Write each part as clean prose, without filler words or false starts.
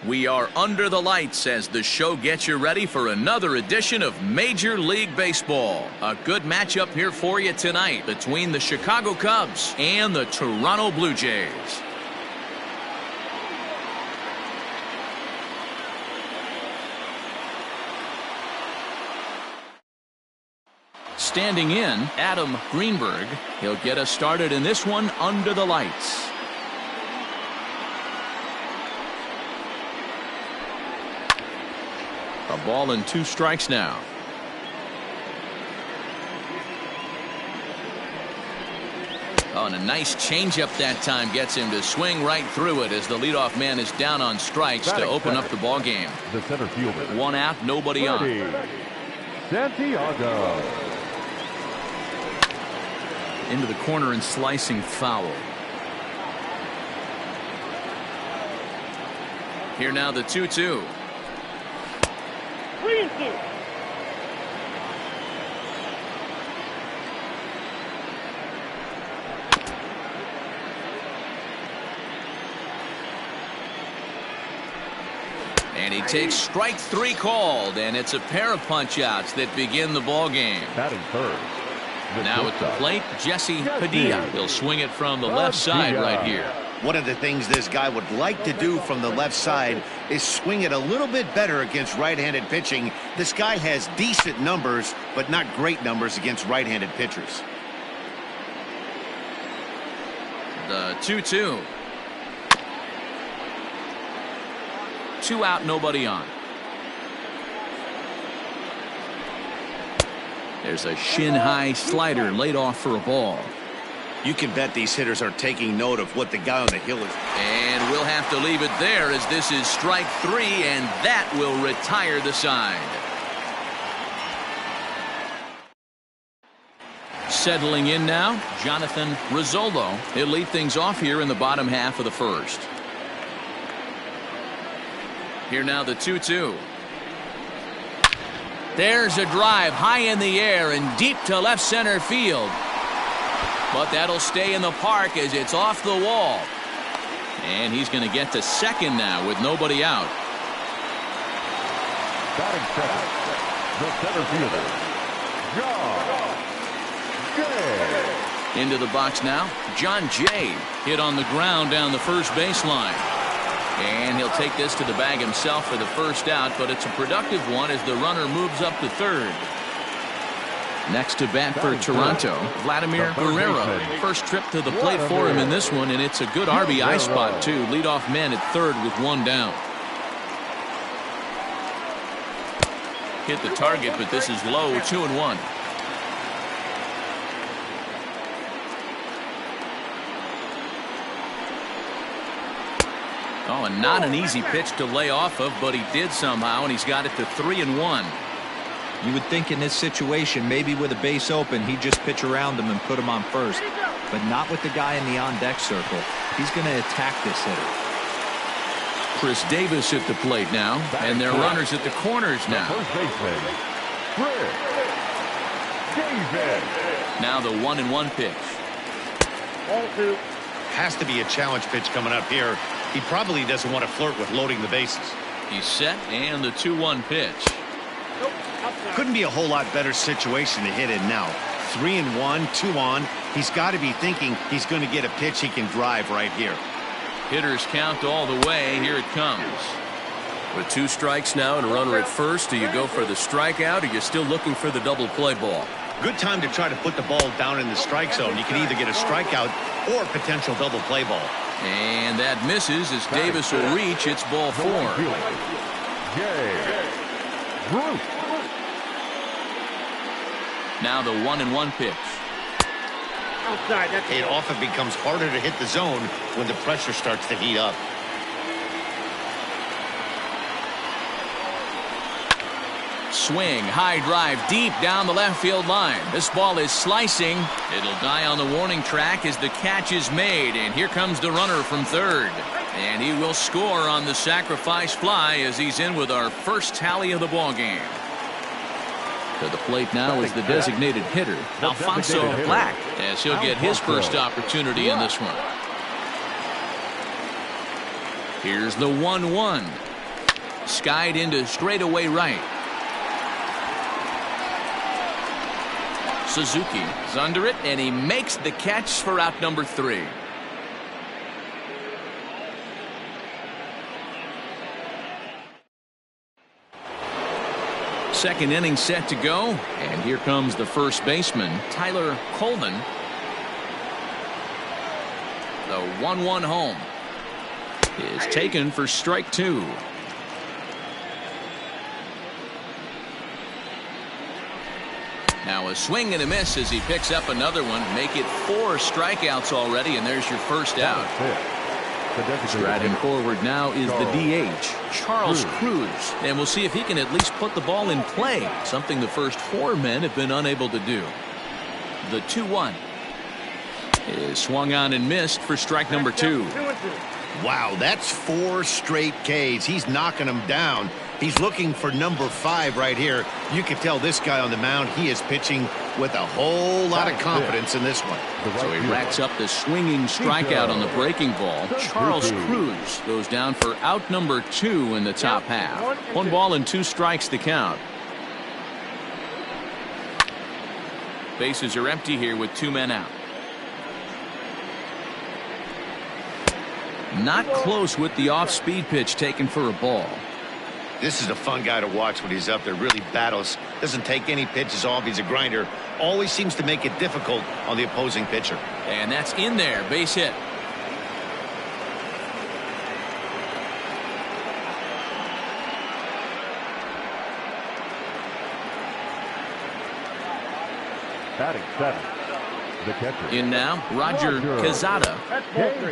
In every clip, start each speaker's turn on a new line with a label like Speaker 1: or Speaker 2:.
Speaker 1: We are under the lights as the show gets you ready for another edition of Major League Baseball. A good matchup here for you tonight between the Chicago Cubs and the Toronto Blue Jays. Standing in, Adam Greenberg. He'll get us started in this one under the lights. A ball and 2 strikes now. Oh, and a nice changeup that time gets him to swing right through it as the leadoff man is down on strikes to open up the ball game.
Speaker 2: The center fielder.
Speaker 1: 1 out, nobody on.
Speaker 2: Santiago.
Speaker 1: Into the corner and slicing foul. Here now the 2-2.
Speaker 3: 3-2.
Speaker 1: And he takes strike 3 called, and it's a pair of punch-outs that begin the ball game.
Speaker 2: Batting first.
Speaker 1: Now at the plate, Jesse Padilla. He'll swing it from the left side right here.
Speaker 4: One of the things this guy would like to do from the left side is swing it a little bit better against right-handed pitching. This guy has decent numbers, but not great numbers against right-handed pitchers.
Speaker 1: The 2-2. 2 out, nobody on. There's a shin-high slider laid off for a ball.
Speaker 4: You can bet these hitters are taking note of what the guy on the hill is.
Speaker 1: And we'll have to leave it there as this is strike 3, and that will retire the side. Settling in now, Jonathan Rizzolo. He'll lead things off here in the bottom half of the first. Here now the 2-2. There's a drive high in the air and deep to left center field. But that'll stay in the park as it's off the wall. And he's going to get to second now with nobody out.
Speaker 2: Batting second, the center fielder, John Jay.
Speaker 1: Into the box now, John Jay. Hit on the ground down the first baseline. And he'll take this to the bag himself for the first out, but it's a productive one as the runner moves up to third. Next to bat for Toronto, Vladimir Guerrero. First trip to the plate for him in this one, and it's a good RBI spot, too. Leadoff man at third with 1 down. Hit the target, but this is low, 2-1. Oh, and not an easy pitch to lay off of, but he did somehow, and he's got it to 3-1.
Speaker 5: You would think in this situation, maybe with a base open, he'd just pitch around him and put him on first. But not with the guy in the on-deck circle. He's going to attack this hitter.
Speaker 1: Chris Davis at the plate now, and their runners at the corners now.
Speaker 2: First baseman, Chris Davis.
Speaker 1: Now the 1-1 pitch.
Speaker 3: Ball 2.
Speaker 4: Has to be a challenge pitch coming up here. He probably doesn't want to flirt with loading the bases.
Speaker 1: He's set, and the 2-1 pitch.
Speaker 4: Couldn't be a whole lot better situation to hit in now. 3-1, 2 on. He's got to be thinking he's going to get a pitch he can drive right here.
Speaker 1: Hitters count all the way. Here it comes.
Speaker 6: With 2 strikes now and a runner at first, do you go for the strikeout or you're still looking for the double play ball?
Speaker 4: Good time to try to put the ball down in the strike zone. You can either get a strikeout or potential double play ball.
Speaker 1: And that misses as Davis will reach. It's ball 4. Now the 1-1 pitch.
Speaker 3: Outside.
Speaker 4: It often becomes harder to hit the zone when the pressure starts to heat up.
Speaker 1: Swing, high drive, deep down the left field line. This ball is slicing. It'll die on the warning track as the catch is made. And here comes the runner from third. And he will score on the sacrifice fly as he's in with our first tally of the ball game. To the plate now is the designated hitter, Alfonso Black, as he'll get his first opportunity in this one. Here's the 1-1. Skied into straightaway right. Suzuki is under it, and he makes the catch for out number 3. Second inning set to go, and here comes the first baseman, Tyler Coleman. The 1-1 home is taken for strike 2. Now a swing and a miss as he picks up another one. Make it 4 strikeouts already, and there's your first out. Striding forward now is the DH, Charles Cruz. And we'll see if he can at least put the ball in play, something the first 4 men have been unable to do. The 2-1 is swung on and missed for strike number 2.
Speaker 4: Wow, that's 4 straight Ks. He's knocking them down. He's looking for number 5 right here. You can tell this guy on the mound, he is pitching with a whole lot of confidence in this one.
Speaker 1: So he racks up the swinging strikeout on the breaking ball. Charles Cruz goes down for out number 2 in the top half. 1 ball and 2 strikes to count. Bases are empty here with 2 men out. Not close with the off-speed pitch taken for a ball.
Speaker 4: This is a fun guy to watch when he's up there. Really battles. Doesn't take any pitches off. He's a grinder. Always seems to make it difficult on the opposing pitcher.
Speaker 1: And that's in there. Base hit.
Speaker 2: Batting 7. The catcher.
Speaker 1: In now, Roger Quezada.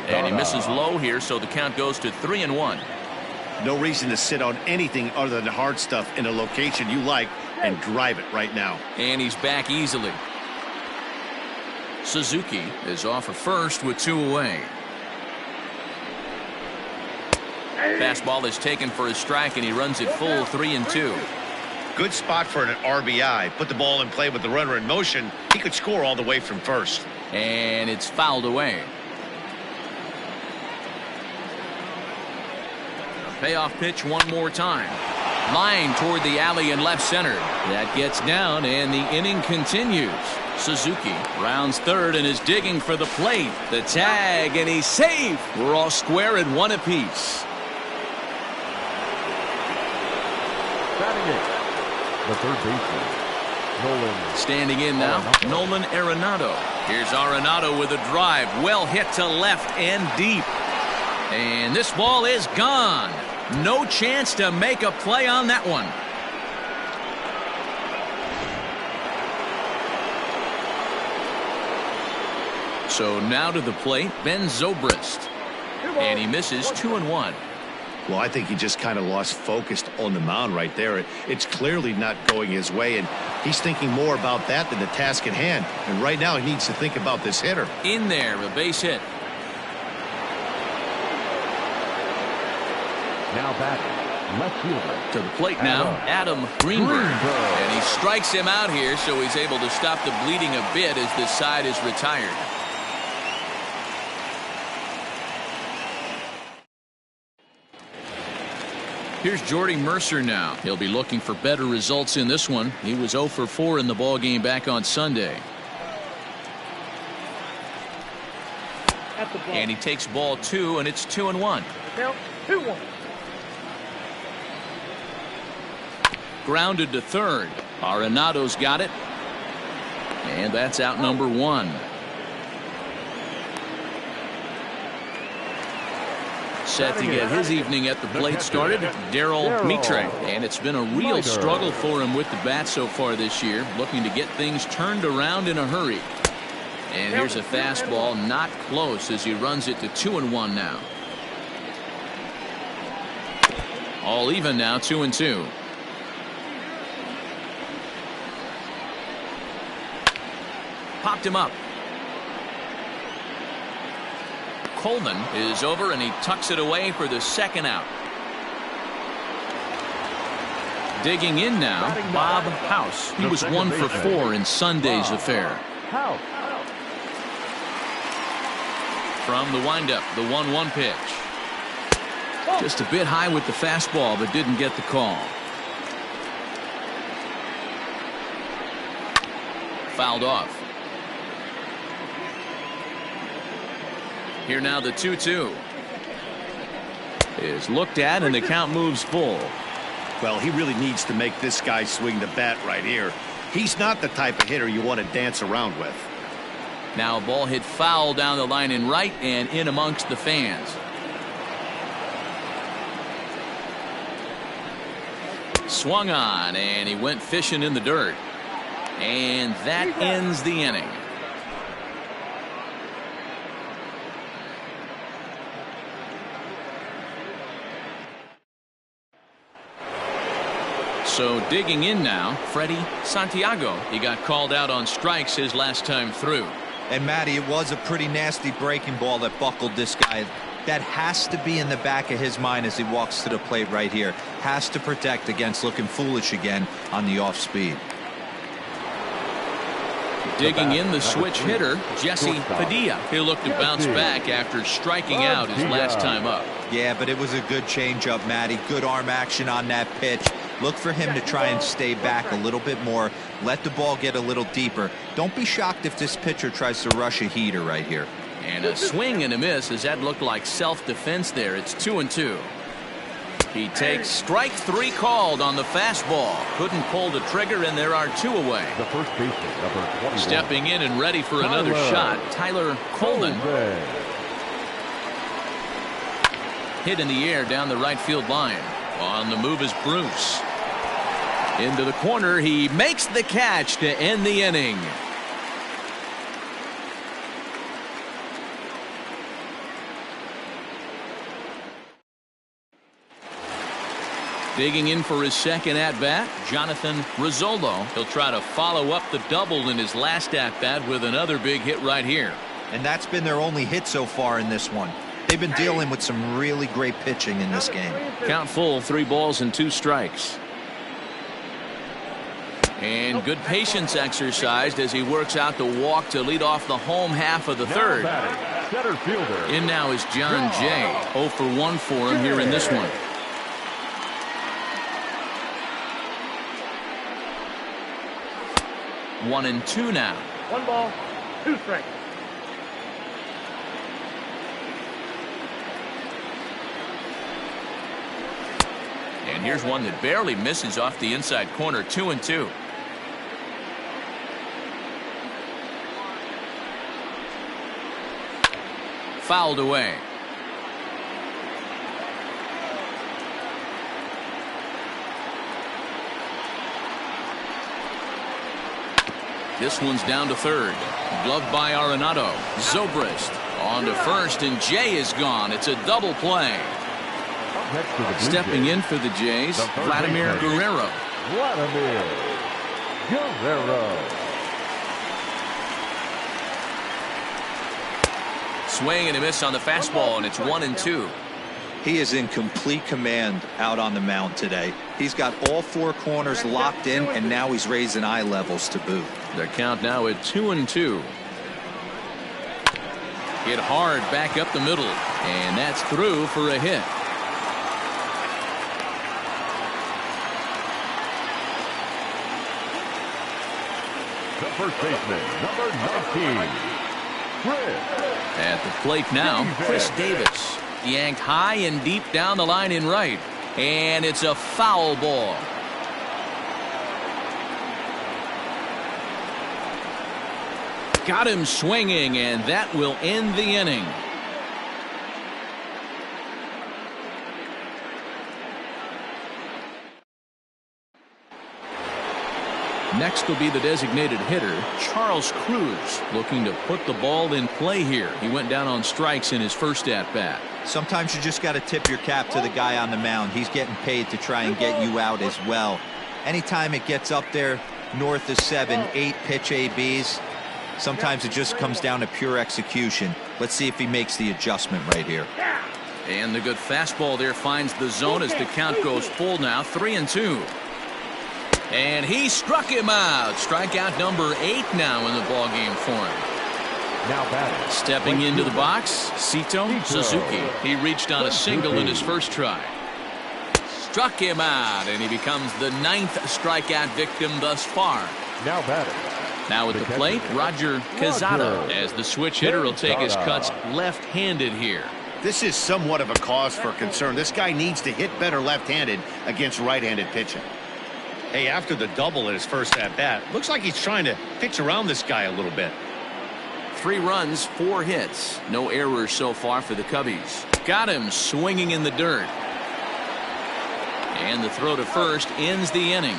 Speaker 1: And he misses low here, so the count goes to 3-1.
Speaker 4: No reason to sit on anything other than hard stuff in a location you like and drive it right now.
Speaker 1: And he's back easily. Suzuki is off for first with 2 away. Fastball is taken for a strike, and he runs it full 3-2.
Speaker 4: Good spot for an RBI. Put the ball in play with the runner in motion. He could score all the way from first.
Speaker 1: And it's fouled away. Payoff pitch one more time. Line toward the alley in left center. That gets down, and the inning continues. Suzuki rounds third and is digging for the plate. The tag, and he's safe. We're all square at 1 apiece.
Speaker 2: Batting 8. The third baseman, Nolan.
Speaker 1: Standing in now, Nolan Arenado. Here's Arenado with a drive. Well hit to left and deep. And this ball is gone. No chance to make a play on that one. So now to the plate, Ben Zobrist. And he misses 2-1.
Speaker 4: Well, I think he just kind of lost focus on the mound right there. It's clearly not going his way, and he's thinking more about that than the task at hand. And right now he needs to think about this hitter.
Speaker 1: In there, a base hit.
Speaker 2: Now batting, left fielder.
Speaker 1: To the plate now, Adam Greenberg. And he strikes him out here, so he's able to stop the bleeding a bit as this side is retired. Here's Jordy Mercer now. He'll be looking for better results in this one. He was 0 for 4 in the ballgame back on Sunday. And he takes ball 2, and it's 2-1.
Speaker 3: Count 2-1.
Speaker 1: Grounded to third. Arenado's got it. And that's out number 1. Set to get his evening at the plate started, Daryl Mitre. And it's been a real struggle for him with the bat so far this year, looking to get things turned around in a hurry. And here's a fastball, not close, as he runs it to 2-1 now. All even now, 2-2. Popped him up. Coleman is over, and he tucks it away for the second out. Digging in now, Bob House. He was 1 for 4 in Sunday's affair. From the windup, the 1-1 pitch. Just a bit high with the fastball, but didn't get the call. Fouled off. Here now the 2-2 is looked at, and the count moves full.
Speaker 4: Well, he really needs to make this guy swing the bat right here. He's not the type of hitter you want to dance around with.
Speaker 1: Now a ball hit foul down the line in right and in amongst the fans. Swung on, and he went fishing in the dirt. And that ends the inning. So digging in now, Freddie Santiago. He got called out on strikes his last time through.
Speaker 5: And Matty, it was a pretty nasty breaking ball that buckled this guy. That has to be in the back of his mind as he walks to the plate right here. Has to protect against looking foolish again on the off speed.
Speaker 1: Digging in, the switch hitter, Jesse Padilla. He'll look to bounce back after striking out his last time up.
Speaker 5: Yeah, but it was a good changeup, Matty. Good arm action on that pitch. Look for him to try and stay back a little bit more. Let the ball get a little deeper. Don't be shocked if this pitcher tries to rush a heater right here.
Speaker 1: And a swing and a miss, as that looked like self-defense there. It's 2-2. He takes strike 3 called on the fastball. Couldn't pull the trigger, and there are 2 away.
Speaker 2: The first baseman, number 21.
Speaker 1: Stepping in and ready for another shot, Tyler Coleman. Hit in the air down the right field line. On the move is Bruce. Into the corner, he makes the catch to end the inning. Digging in for his second at-bat, Jonathan Rizzolo. He'll try to follow up the double in his last at-bat with another big hit right here.
Speaker 5: And that's been their only hit so far in this one. They've been dealing with some really great pitching in this game.
Speaker 1: Count full, 3 balls and 2 strikes. And good patience exercised as he works out the walk to lead off the home half of the third.
Speaker 2: Center fielder.
Speaker 1: In now is John Jay. 0 for 1 for him here in this one. One and 2 now.
Speaker 3: 1 ball, 2 strikes.
Speaker 1: And here's one that barely misses off the inside corner. 2-2. Fouled away. This one's down to third. Gloved by Arenado. Zobrist on to first, and Jay is gone. It's a double play. Stepping in for the Jays, Vladimir Guerrero.
Speaker 2: Vladimir Guerrero.
Speaker 1: Swing and a miss on the fastball, and it's 1-2.
Speaker 5: He is in complete command out on the mound today. He's got all 4 corners locked in, and now he's raising eye levels to boot.
Speaker 1: Their count now at 2-2. Hit hard back up the middle, and that's through for a hit.
Speaker 2: The first baseman, number 19.
Speaker 1: At the plate now, Chris Davis. Yanked high and deep down the line in right. And it's a foul ball. Got him swinging, and that will end the inning. Next will be the designated hitter, Charles Cruz, looking to put the ball in play here. He went down on strikes in his first at-bat.
Speaker 5: Sometimes you just got to tip your cap to the guy on the mound. He's getting paid to try and get you out as well. Anytime it gets up there north of 7, 8 pitch ABs, sometimes it just comes down to pure execution. Let's see if he makes the adjustment right here.
Speaker 1: And the good fastball there finds the zone as the count goes full now, 3-2. And he struck him out. Strikeout number 8 now in the ballgame for him.
Speaker 2: Now batting.
Speaker 1: Stepping into the box, Sito Suzuki. He reached on a single in his first try. Struck him out, and he becomes the 9th strikeout victim thus far.
Speaker 2: Now batting.
Speaker 1: Now at the plate, Roger Quezada, as the switch hitter will take his cuts left-handed here.
Speaker 4: This is somewhat of a cause for concern. This guy needs to hit better left-handed against right-handed pitching.
Speaker 3: Hey, after the double in his first at-bat, looks like he's trying to pitch around this guy a little bit.
Speaker 1: 3 runs, 4 hits. No errors so far for the Cubbies. Got him swinging in the dirt. And the throw to first ends the inning.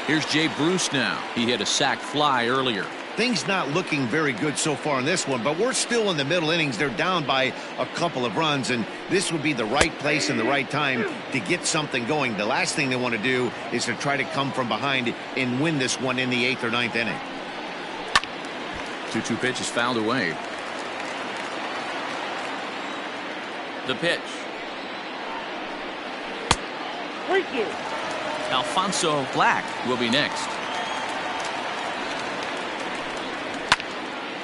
Speaker 1: Here's Jay Bruce now. He hit a sac fly earlier.
Speaker 4: Things not looking very good so far in this one, but we're still in the middle innings. They're down by a couple of runs, and this would be the right place and the right time to get something going. The last thing they want to do is to try to come from behind and win this one in the 8th or 9th inning.
Speaker 1: 2-2 pitch is fouled away. The pitch.
Speaker 3: Thank you.
Speaker 1: Alfonso Black will be next.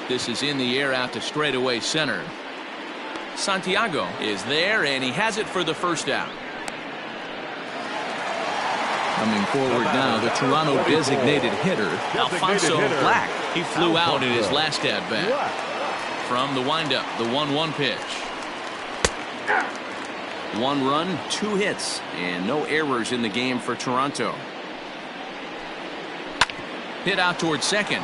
Speaker 1: This is in the air out to straightaway center. Santiago is there, and he has it for the first out. Coming forward now, the Toronto designated hitter, Alfonso Black. He flew out in his last at-bat. From the windup, the 1-1 pitch. 1 run, 2 hits, and no errors in the game for Toronto. Hit out towards second.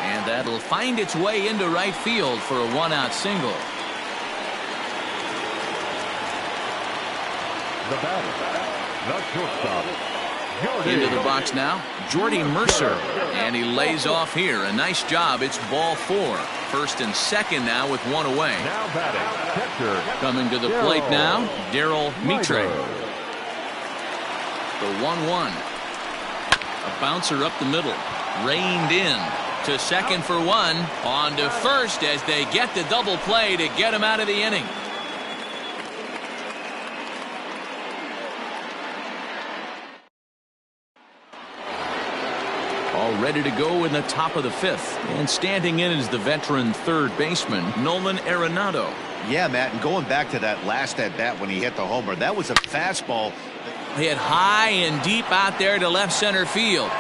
Speaker 1: And that'll find its way into right field for a 1-out single.
Speaker 2: The batter, the shortstop,
Speaker 1: Into the box now, Jordy Mercer. And he lays off here. A nice job. It's ball 4. First and second now with 1 away.
Speaker 2: Now batting, catcher.
Speaker 1: Coming to the plate now, Daryl Mitre. The 1-1. A bouncer up the middle. Reined in. To second for 1. On to first as they get the double play to get him out of the inning. All ready to go in the top of the 5th. And standing in is the veteran third baseman, Nolan Arenado.
Speaker 4: Yeah, Matt, and going back to that last at-bat when he hit the homer, that was a fastball.
Speaker 1: Hit high and deep out there to left center field.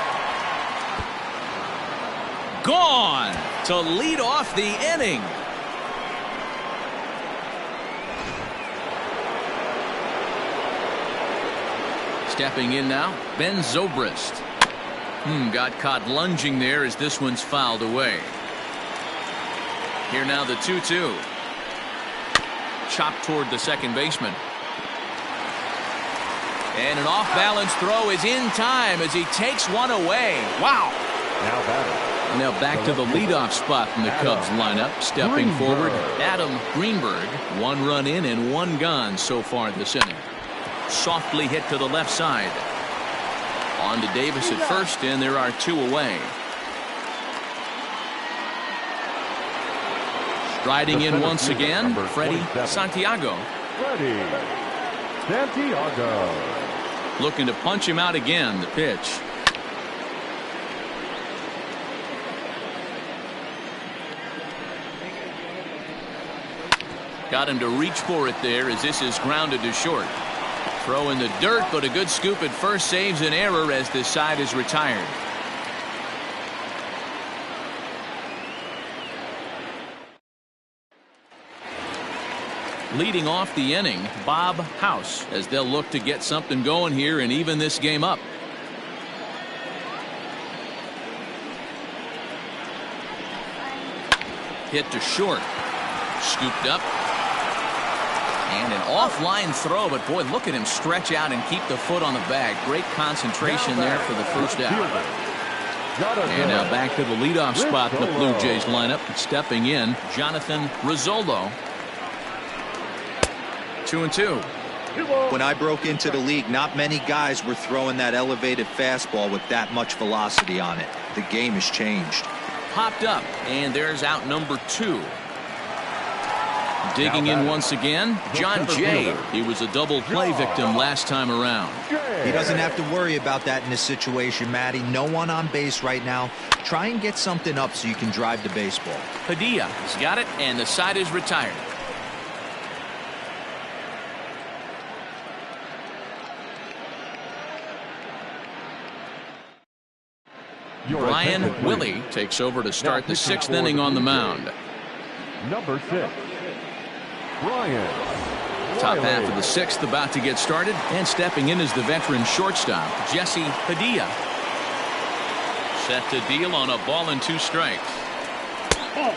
Speaker 1: Gone to lead off the inning. Stepping in now, Ben Zobrist. Got caught lunging there as this one's fouled away. Here now the 2-2. Chopped toward the second baseman. And an off-balance throw is in time as he takes one away. Wow.
Speaker 2: Now batting.
Speaker 1: Now back to the leadoff spot in the Cubs lineup. Stepping forward, Adam Greenberg. 1 run in and 1 gone so far this inning. Softly hit to the left side. On to Davis at first, and there are 2 away. Striding in once again, Freddie Santiago.
Speaker 2: Freddie Santiago.
Speaker 1: Looking to punch him out again. The pitch. Got him to reach for it there as this is grounded to short. Throw in the dirt, but a good scoop at first saves an error as this side is retired. Leading off the inning, Bob House, as they'll look to get something going here and even this game up. Hit to short. Scooped up. And an offline throw, but boy, look at him stretch out and keep the foot on the bag. Great concentration there for the first out. And now back to the leadoff spot in the Blue Jays lineup. Stepping in, Jonathan Rizzolo. 2-2.
Speaker 5: When I broke into the league, not many guys were throwing that elevated fastball with that much velocity on it. The game has changed.
Speaker 1: Popped up, and there's out number 2. digging in once again, John Jay. He was a double play victim last time around.
Speaker 5: He doesn't have to worry about that in this situation, Matty. No one on base right now. Try and get something up so you can drive the baseball.
Speaker 1: Padilla has got it, and the side is retired. Brian Willie takes over to start the 6th inning on the mound.
Speaker 2: Number 6, Brian.
Speaker 1: Top half of the 6th about to get started, and stepping in is the veteran shortstop, Jesse Padilla. Set to deal on a ball and 2 strikes.
Speaker 7: Oh.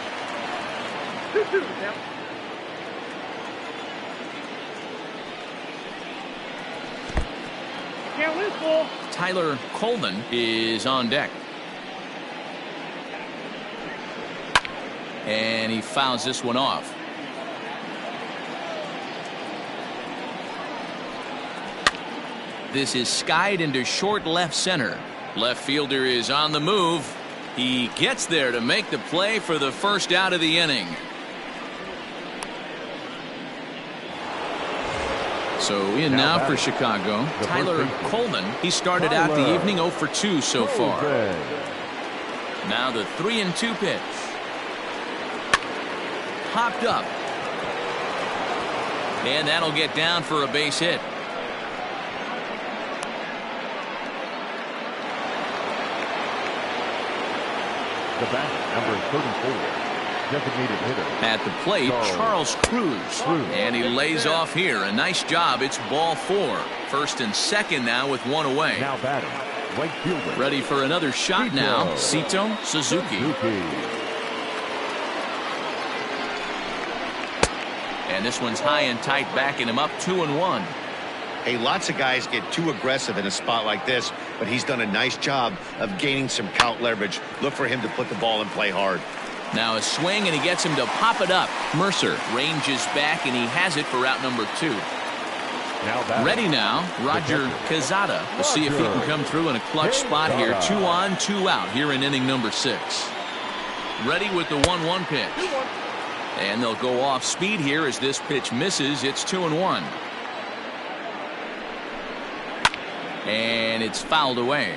Speaker 7: 2-2. Can't lose, ball.
Speaker 1: Tyler Coleman is on deck. And he fouls this one off. This is skied into short left center. Left fielder is on the move. He gets there to make the play for the first out of the inning. So in now for Chicago, Tyler Coleman. He started out the evening 0 for 2 so far. Now the 3-2 pitch. Popped up. And that'll get down for a base hit.
Speaker 2: The bat, number 34, designated hitter.
Speaker 1: At the plate, Charles Cruz. And he lays off here. A nice job. It's ball 4. First and second now with 1 away.
Speaker 2: Now batting, right fielder.
Speaker 1: Ready for another shot now, Sito Suzuki. And this one's high and tight, backing him up 2-1.
Speaker 4: Hey, lots of guys get too aggressive in a spot like this, but he's done a nice job of gaining some count leverage. Look for him to put the ball and play hard.
Speaker 1: Now a swing, and he gets him to pop it up. Mercer ranges back, and he has it for out number 2. Ready now, Roger Quezada. We'll see if he can come through in a clutch spot here. 2 on, 2 out here in inning number 6. Ready with the 1-1 pitch. And they'll go off speed here as this pitch misses. It's 2-1. And it's fouled away.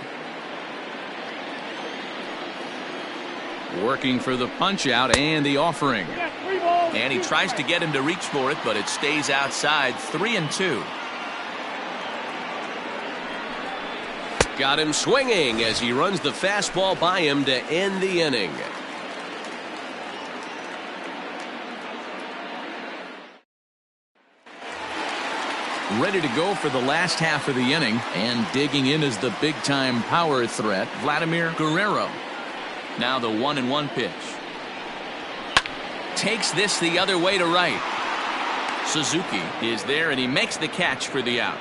Speaker 1: Working for the punch out and the offering. And he tries to get him to reach for it, but it stays outside. 3-2.
Speaker 6: Got him swinging as he runs the fastball by him to end the inning.
Speaker 1: Ready to go for the last half of the inning, and digging in is the big-time power threat, Vladimir Guerrero. Now the 1-1 pitch. Takes this the other way to right. Suzuki is there, and he makes the catch for the out.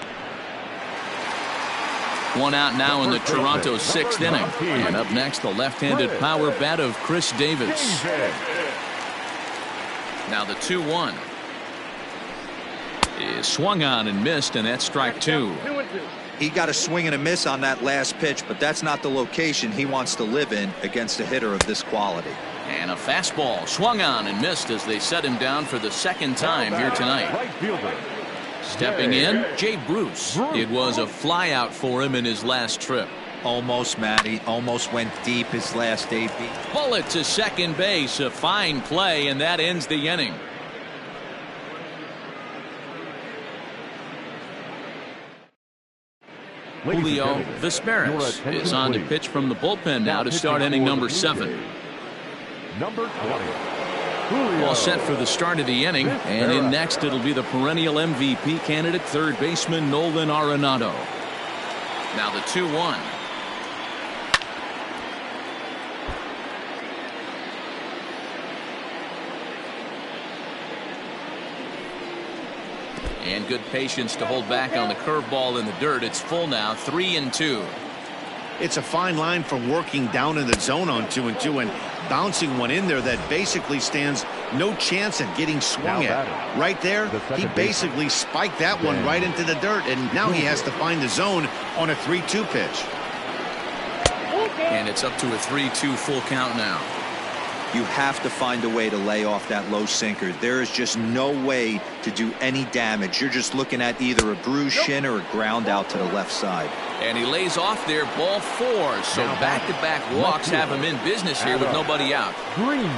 Speaker 1: 1 out now in the Toronto 6th inning. And up next, the left-handed power bat of Chris Davis. Now the 2-1. Is swung on and missed, and that's strike 2.
Speaker 5: He got a swing and a miss on that last pitch, but that's not the location he wants to live in against a hitter of this quality.
Speaker 1: And a fastball swung on and missed as they set him down for the 2nd time here tonight. Stepping in, Jay Bruce. It was a fly out for him in his last trip.
Speaker 5: Almost, Matty. Almost went deep his last AB.
Speaker 1: Bullet to second base. A fine play, and that ends the inning. Julio Vesperis is on to pitch from the bullpen now to start inning number 7.
Speaker 2: Number 20.
Speaker 1: All set for the start of the inning, and in next it'll be the perennial MVP candidate, third baseman Nolan Arenado. Now the 2-1. And good patience to hold back on the curveball in the dirt. It's full now, 3-2.
Speaker 4: It's a fine line from working down in the zone on 2-2 and bouncing one in there that basically stands no chance at getting swung at. Right there, he basically spiked that one right into the dirt, and now he has to find the zone on a 3-2 pitch.
Speaker 1: And it's up to a 3-2 full count now.
Speaker 5: You have to find a way to lay off that low sinker. There is just no way to do any damage. You're just looking at either a bruised shin or a ground out to the left side.
Speaker 1: And he lays off there, ball 4. So back-to-back walks have him in business here with nobody out.
Speaker 2: Greenberg.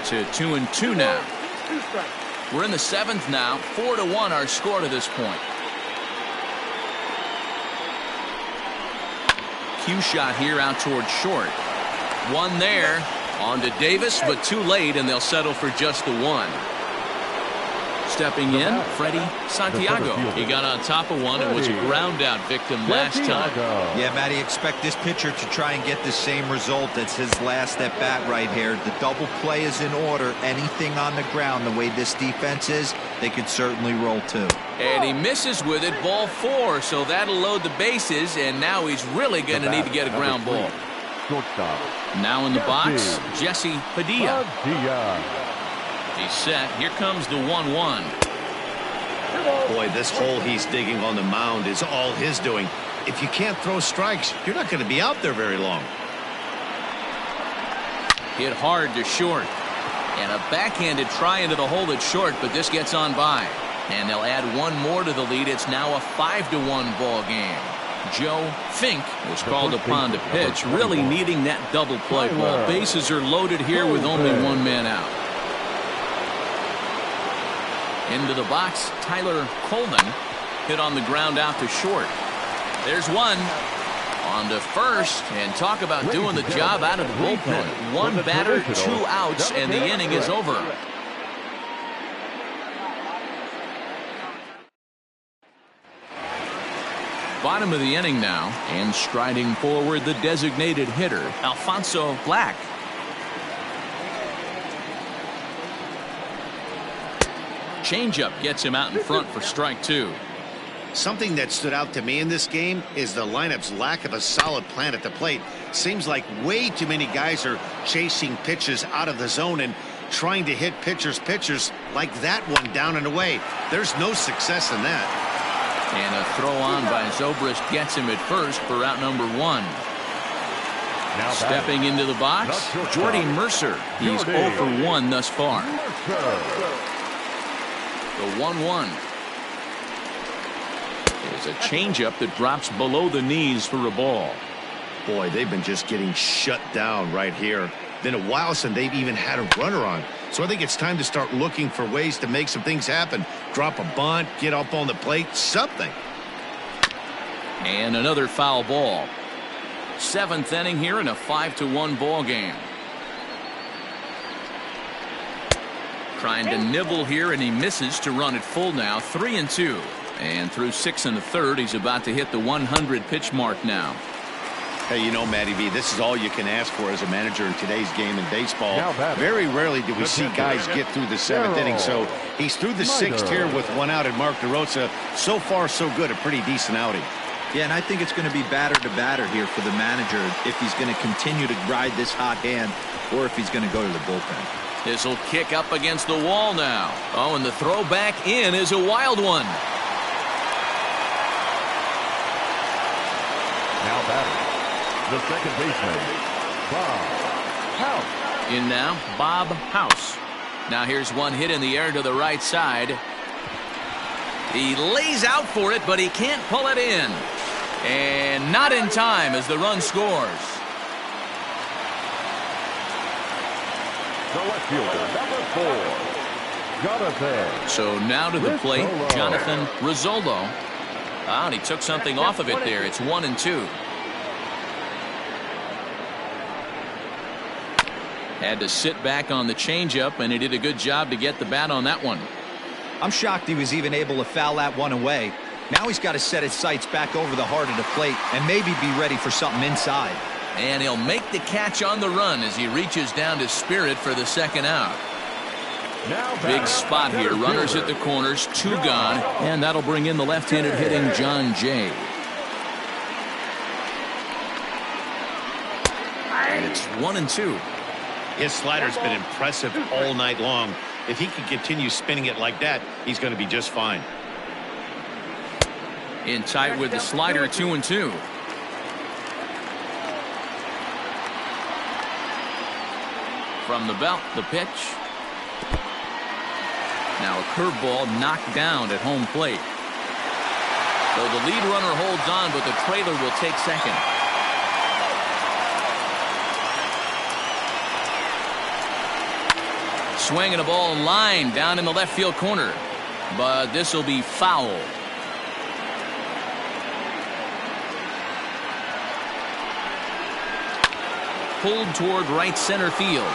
Speaker 1: To 2-2 now. We're in the 7th now. 4-1 our score to this point. Cue shot here out towards short. One there. On to Davis, but too late, and they'll settle for just the one. Stepping in, Freddie Santiago. He got on top of one and was a ground out victim last time.
Speaker 5: Yeah, Matty, expect this pitcher to try and get the same result as his last at bat right here. The double play is in order. Anything on the ground, the way this defense is, they could certainly roll too.
Speaker 1: And he misses with it, ball 4, so that'll load the bases, and now he's really going to need to get a ground ball.
Speaker 2: Shortstop.
Speaker 1: Now in the box, Jesse Padilla. He's set. Here comes the 1-1.
Speaker 4: Boy, this hole he's digging on the mound is all his doing. If you can't throw strikes, you're not going to be out there very long.
Speaker 1: Hit hard to short. And a backhanded try into the hole at short, but this gets on by. And they'll add one more to the lead. It's now a 5-1 ball game. Joe Fink was called upon to pitch, really needing that double play ball. Bases are loaded here with only one man out. Into the box, Tyler Coleman hit on the ground out to short. There's one. On to first, and talk about doing the job out of the bullpen. One batter, 2 outs, and the inning is over. Bottom of the inning now, and striding forward the designated hitter, Alfonso Black. Changeup gets him out in front for strike 2.
Speaker 4: Something that stood out to me in this game is the lineup's lack of a solid plan at the plate. Seems like way too many guys are chasing pitches out of the zone and trying to hit pitchers like that one down and away. There's no success in that.
Speaker 1: And a throw on by Zobrist gets him at first for out number 1. Now stepping into the box, Jordy Mercer. He's 0 for 1 thus far. The 1-1 is a changeup that drops below the knees for a ball.
Speaker 4: Boy, they've been just getting shut down right here. Been a while since they've even had a runner on. So I think it's time to start looking for ways to make some things happen. Drop a bunt, get up on the plate, something.
Speaker 1: And another foul ball. 7th inning here in a 5-1 ball game. Trying to nibble here, and he misses to run it full now. 3-2. And through 6 1/3, he's about to hit the 100 pitch mark now.
Speaker 4: Hey, you know, Matty V, this is all you can ask for as a manager in today's game in baseball. Very rarely do we see guys get through the 7th inning. So he's through the 6th here with 1 out, and Mark DeRosa, so far so good, a pretty decent outing.
Speaker 5: Yeah, and I think it's going to be batter to batter here for the manager if he's going to continue to ride this hot hand or if he's going to go to the bullpen.
Speaker 1: This will kick up against the wall now. Oh, and the throw back in is a wild one.
Speaker 2: Now batting, the second baseman, Bob House.
Speaker 1: In now, Bob House. Now here's one hit in the air to the right side. He lays out for it, but he can't pull it in. And not in time as the run scores.
Speaker 2: The left fielder, number 4, Jonathan.
Speaker 1: So now to the plate, Jonathan Rizzolo. And he took something off of it there. It's 1-2. Had to sit back on the changeup, and he did a good job to get the bat on that one.
Speaker 5: I'm shocked he was even able to foul that one away. Now he's got to set his sights back over the heart of the plate and maybe be ready for something inside.
Speaker 1: And he'll make the catch on the run as he reaches down to Spirit for the 2nd out. Big spot here. Runners at the corners, 2 gone, and that'll bring in the left-handed hitting John Jay. And it's 1-2.
Speaker 4: His slider's been impressive all night long. If he can continue spinning it like that, he's going to be just fine.
Speaker 1: In tight with the slider, 2-2. From the belt, the pitch. Now a curveball knocked down at home plate. So the lead runner holds on, but the trailer will take second. Swinging a ball line down in the left field corner, but this will be foul. Pulled toward right center field.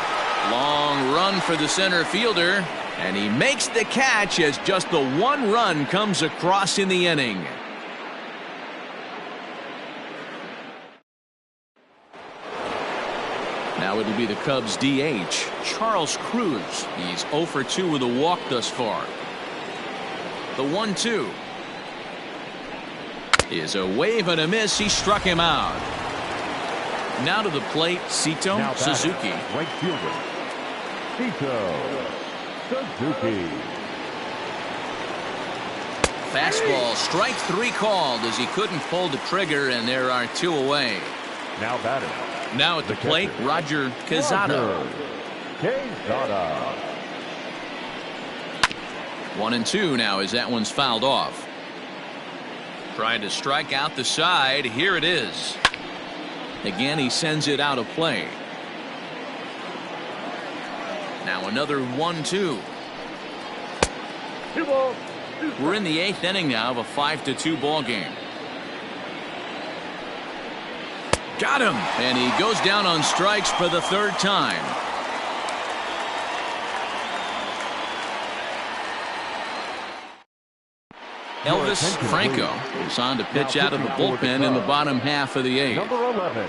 Speaker 1: Long run for the center fielder, and he makes the catch as just the one run comes across in the inning. Now it'll be the Cubs DH, Charles Cruz. He's 0 for 2 with a walk thus far. The 1-2 is a wave and a miss. He struck him out. Now to the plate, Sito Suzuki.
Speaker 2: Right fielder, Sito Suzuki.
Speaker 1: Fastball, strike 3 called as he couldn't pull the trigger, and there are 2 away.
Speaker 2: Now batting.
Speaker 1: Now at the plate, Roger Quezada.
Speaker 2: Quezada.
Speaker 1: 1-2 now as that one's fouled off. Trying to strike out the side. Here it is. Again, he sends it out of play. Now another 1-2. We're in the 8th inning now of a 5-2 ball game. Got him, and he goes down on strikes for the 3rd time. Elvis Franco is on to pitch out of the bullpen in the bottom half of the 8th.
Speaker 2: Number 11,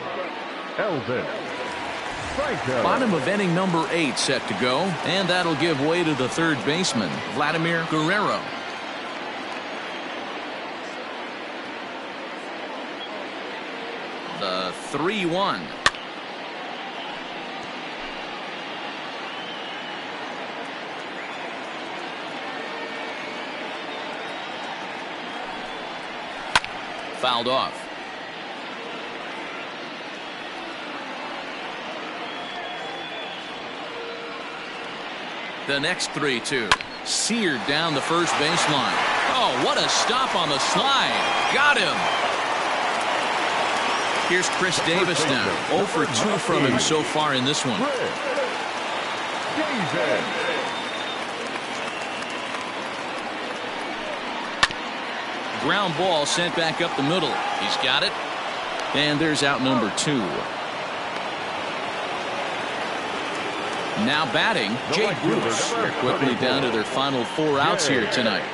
Speaker 2: Elvis Franco.
Speaker 1: Bottom of inning number 8 set to go, and that'll give way to the 3rd baseman, Vladimir Guerrero. The 3-1. Fouled off. The next 3-2. Seared down the first baseline. Oh, what a stop on the slide. Got him. Here's Chris Davis now. 0 for 2 from him so far in this one. Ground ball sent back up the middle. He's got it. And there's out number 2. Now batting, Jay Bruce. They're quickly down to their final 4 outs here tonight.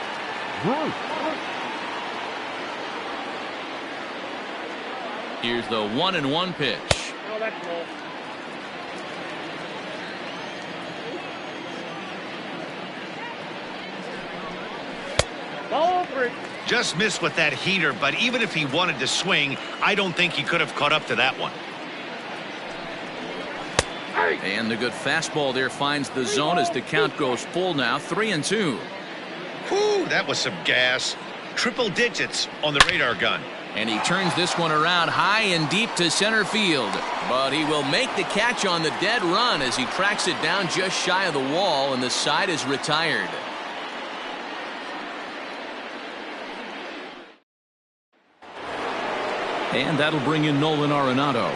Speaker 1: Here's the 1-1 pitch.
Speaker 7: Oh, that's low. Ball 3.
Speaker 4: Just missed with that heater, but even if he wanted to swing, I don't think he could have caught up to that one.
Speaker 1: And the good fastball there finds the zone as the count goes full now. 3-2.
Speaker 4: Whew, that was some gas. Triple digits on the radar gun.
Speaker 1: And he turns this one around high and deep to center field. But he will make the catch on the dead run as he tracks it down just shy of the wall, and the side is retired. And that'll bring in Nolan Arenado.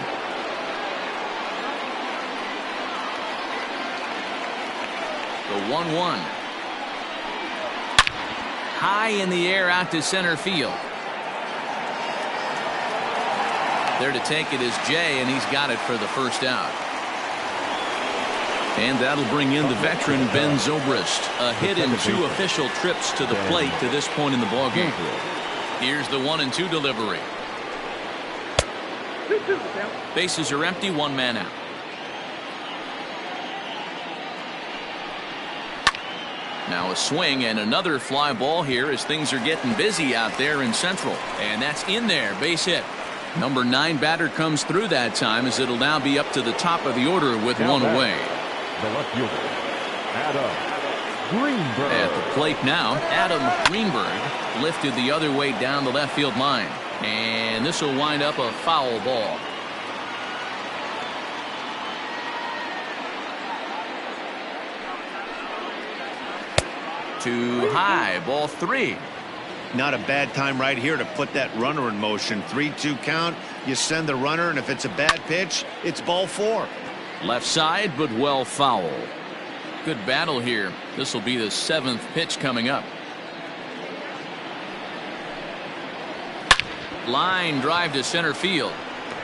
Speaker 1: The 1-1. High in the air out to center field. There to take it is Jay, and he's got it for the first out. And that'll bring in the veteran Ben Zobrist. A hit in 2 official trips to the plate to this point in the ballgame. Here's the 1-2 delivery. Bases are empty, 1 man out. Now a swing and another fly ball here as things are getting busy out there in Central. And that's in there, base hit. Number 9 batter comes through that time as it'll now be up to the top of the order with 1 away.
Speaker 2: The left fielder, Adam Greenberg.
Speaker 1: At the plate now, Adam Greenberg lifted the other way down the left field line. And this will wind up a foul ball. Too high. Ball 3.
Speaker 4: Not a bad time right here to put that runner in motion. 3-2 count. You send the runner, and if it's a bad pitch, it's ball 4.
Speaker 1: Left side, but well foul. Good battle here. This will be the 7th pitch coming up. Line drive to center field.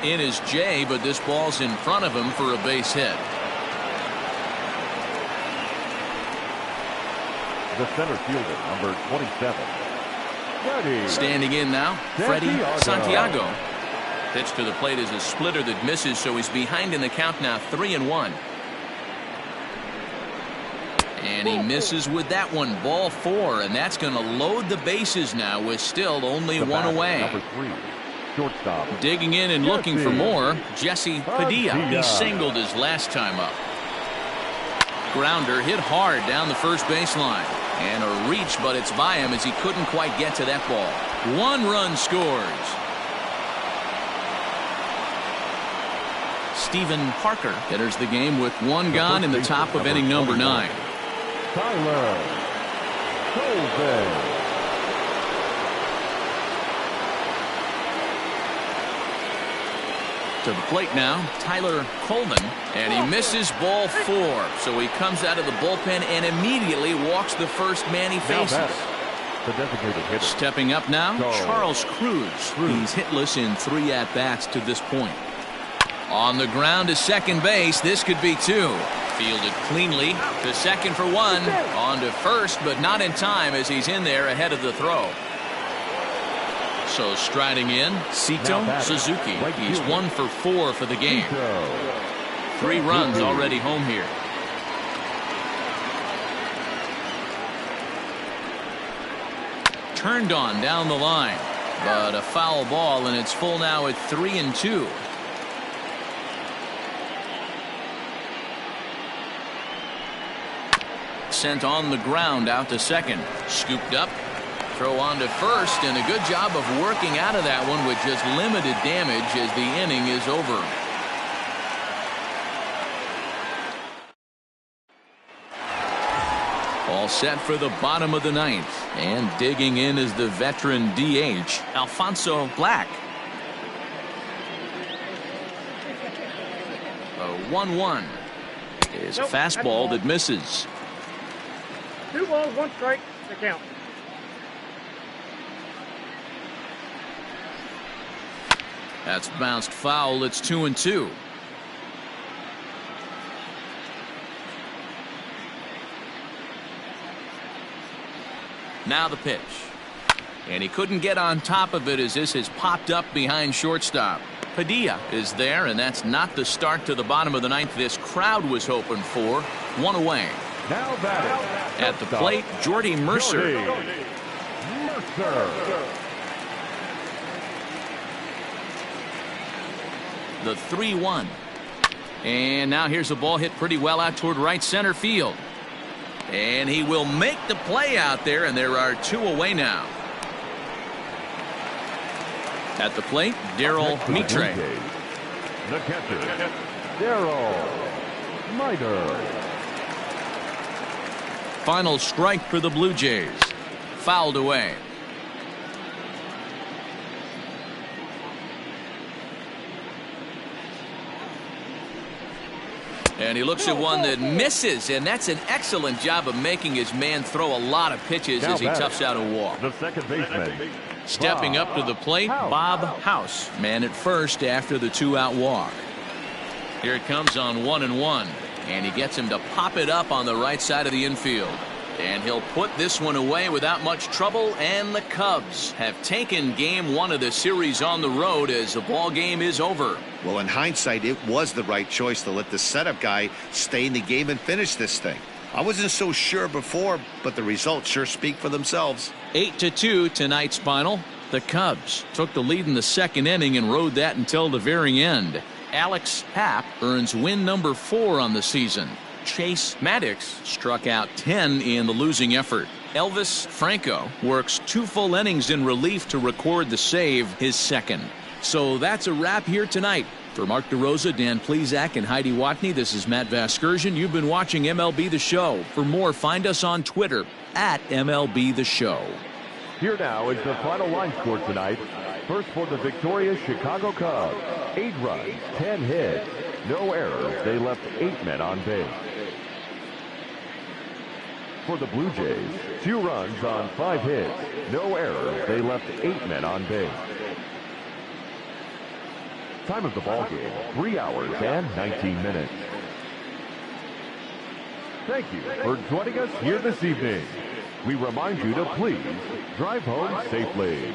Speaker 1: In is Jay, but this ball's in front of him for a base hit.
Speaker 2: The center fielder, number 27. Freddie.
Speaker 1: Standing in now, Freddie
Speaker 2: Santiago.
Speaker 1: Santiago. Pitch to the plate is a splitter that misses, so he's behind in the count now, 3-1. And he misses with that one. Ball 4, and that's going to load the bases now with still only
Speaker 2: The
Speaker 1: one
Speaker 2: batter,
Speaker 1: away.
Speaker 2: number 3. Shortstop.
Speaker 1: Digging in and looking for more, Jesse Padilla. He
Speaker 2: Padilla.
Speaker 1: singled his last time up. Grounder hit hard down the first baseline. And a reach, but it's by him as he couldn't quite get to that ball. 1 run scores. Stephen Parker enters the game with 1 gone in the top of inning number 9.
Speaker 2: Tyler Colvin.
Speaker 1: To the plate now, Tyler Coleman, and he misses ball 4. So he comes out of the bullpen and immediately walks the first man he
Speaker 2: Now
Speaker 1: faces.
Speaker 2: batting, the designated hitter.
Speaker 1: Stepping up now,
Speaker 2: Charles
Speaker 1: Charles Cruz. He's hitless in 3 at-bats to this point. On the ground to second base, this could be 2. Fielded cleanly to second for 1. On to first, but not in time as he's in there ahead of the throw. So striding in, Sito Suzuki. He's 1 for 4 for the game. 3 runs already home here. Turned on down the line, but a foul ball, and it's full now at 3-2. Sent on the ground out to second. Scooped up. Throw on to first, and a good job of working out of that one with just limited damage as the inning is over. All set for the bottom of the 9th. And digging in is the veteran DH, Alfonso Black. A 1-1 is a fastball that misses.
Speaker 7: 2 balls, 1 strike, the count.
Speaker 1: That's bounced foul. It's 2-2. Now the pitch. And he couldn't get on top of it as this has popped up behind shortstop. Padilla is there, and that's not the start to the bottom of the 9th this crowd was hoping for. 1 away.
Speaker 2: Now batting.
Speaker 1: At the plate, Jordy Mercer. The 3-1. And now here's a ball hit pretty well out toward right center field. And he will make the play out there, and there are 2 away now. At the plate, Daryl Mitre.
Speaker 2: The catcher, Daryl Mitre.
Speaker 1: Final strike for the Blue Jays. Fouled away. And he looks at one that misses, and that's an excellent job of making his man throw a lot of pitches as he toughs out a walk.
Speaker 2: The second baseman.
Speaker 1: Stepping up to the plate, Bob House. Man at first after the 2-out walk. Here it comes on 1-1, and he gets him to pop it up on the right side of the infield. And he'll put this one away without much trouble, and the Cubs have taken game 1 of the series on the road as the ball game is over.
Speaker 4: Well, in hindsight, it was the right choice to let the setup guy stay in the game and finish this thing. I wasn't so sure before, but the results sure speak for themselves.
Speaker 1: 8-2 tonight's final. The Cubs took the lead in the 2nd inning and rode that until the very end. Alex Happ earns win number 4 on the season. Chase Maddox struck out 10 in the losing effort. Elvis Franco works 2 full innings in relief to record the save, his 2nd. So that's a wrap here tonight. For Mark DeRosa, Dan Plezak, and Heidi Watney, this is Matt Vasgersian. You've been watching MLB The Show. For more, find us on Twitter at MLB The Show.
Speaker 2: Here now is the final line score tonight. First for the victorious Chicago Cubs. 8 runs, 10 hits, no errors. They left 8 men on base. For the Blue Jays, 2 runs on 5 hits, no errors. They left 8 men on base. Time of the ball game, 3 hours and 19 minutes. Thank you for joining us here this evening. We remind you to please drive home safely.